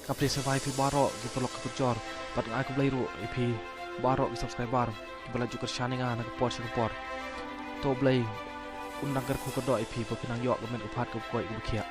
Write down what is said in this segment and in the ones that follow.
Kapri survive baro gitu lok kecor. Pat aku beli ru IP baro di subscriber. Bela juga sharingan nak por support. To beli undang kerku kedua IP pinang yok gamen upat ke koi ke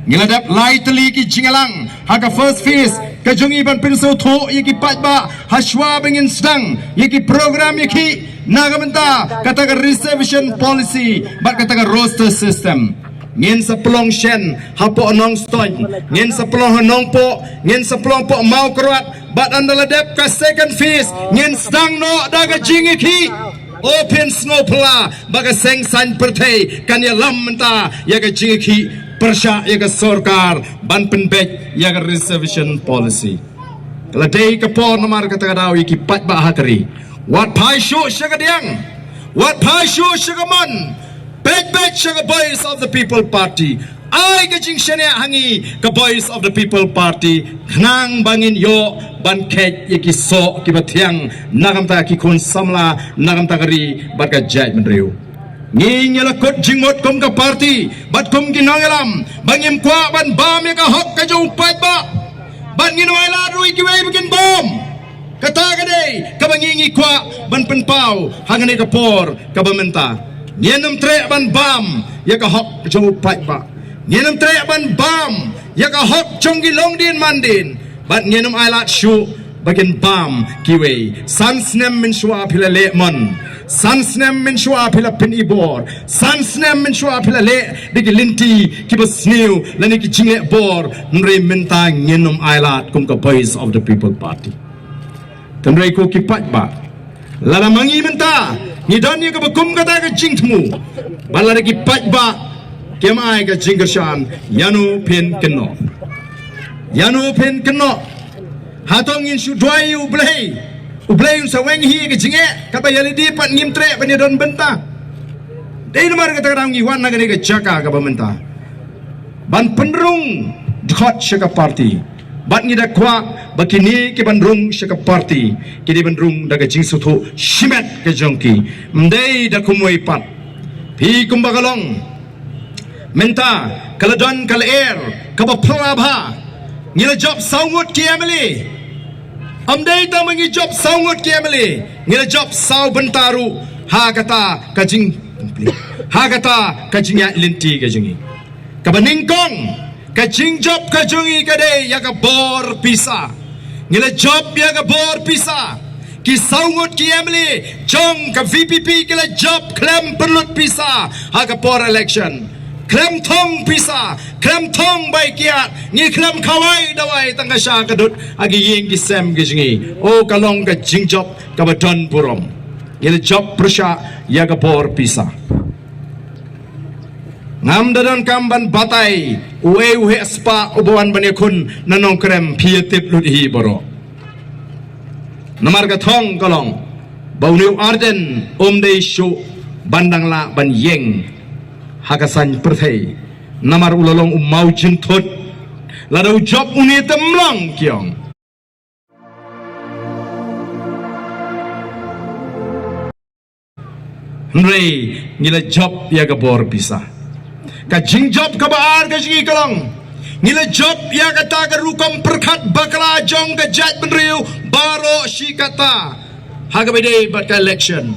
Ngiladap lai teli ki jingalang haka first phase kajungi ban pinso tho yaki patba hashwa bengin sedang yaki program yaki nagamenta kata reservation policy bat kata roster system ngin sepelong shen hapo nong stoin ngin sepelong nong po ngin sepelong po mau keruat bat andaladap ka second phase ngin sedang no daga jingiki open snow pla baga seng san pertai kan ya lam menta yaga jingiki Persya yaga sorkar ban penbek yaga reservation policy. Kalau day kapor nomor kata kadau iki pat ba hatri. Wat pai shu shagadiang. Wat pai shu shagamon. Bet shaga boys of the people party. Ai gajing shane hangi ka boys of the people party. Knang bangin yo ban ket yaki so kibatiang nagam ta ki kun samla nagam ta kari bat ka jaj menriu. Ngi nyelakot jingmot kom ka party bat kom ginangalam bangim kwa ban bam ya ka hok ka jong pat ba ban nginwai la rui ki wei bikin bom kata ka dei ka bangingi kwa ban penpau hangane ka por ka bamenta nyenam tre ban bam ya ka hok jong pat ba nyenam tre ban bam ya ka hok jong gilong din mandin bat nyenam ai la shu bagian bam kiwe sansnem min shwa phila le mon sansnem min shwa phila pin ibor sansnem min shwa phila le digi linti kibas new lani ki jingle bor nre menta ngenom ailat kum ka boys of the people party tamre ko ki pat ba lala mangi menta ni don ni ka kum kata ka jingtmu balare ki pat ba kemai ka jingershan yanu pin keno hatong in sudwai ublay sa weng hi ke jinge kata yali di pat ngim tre pan don benta dei nomor kata kadang iwan na gani ke jaka ka bamenta ban penrung dhot shaka party bat ni da kwa bakini ke bandrung shaka party ke di bandrung daga jing suthu shimet ke jongki mdei da kumoi pat pi kumbagalong menta kaladon kal air ka ba prabha ngila job saungut ki emily amdei ta mangi job saungut ki emily ngila job sau bentaru ha kata kajing ya linti kajingi kabaningkong kajing job kajungi kade ya ka bor pisa ngila job ya ka bor pisa ki saungut ki emily jong ka VPP kila job klem perlut pisa ha ka por election klem thong pisa klem thong bai kiat ni klem khawai dawai tangka sha kadut agi yeng ki sem ki jingi o kalong ka jingjop ka baton purom yel job prusha ya ka por pisa ngam dadan kamban batai uhe spa ubawan bane kun nanong krem pietip lut hi boro namar ka thong kalong bauniu arden omdei shu bandang la ban yeng hakasan perthai namar ulalong umau jintot ladau job uni temlang kiong nrei ngila job ya ka bor bisa ka jing job ka baar ka jingi kalong ngila job ya ka ta ka rukom perkhat bakla jong ka jat benriu baro shikata hagabede bat ka election